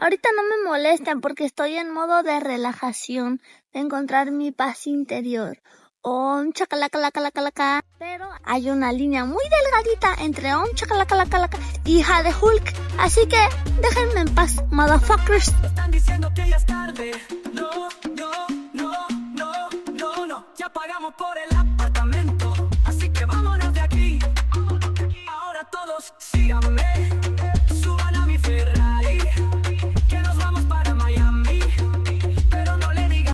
Ahorita no me molesten porque estoy en modo de relajación, de encontrar mi paz interior. Chacalacalacalaca. Pero hay una línea muy delgadita entre chacalacalacalaca y hija de Hulk. Así que déjenme en paz, motherfuckers. Están diciendo que ya es tarde.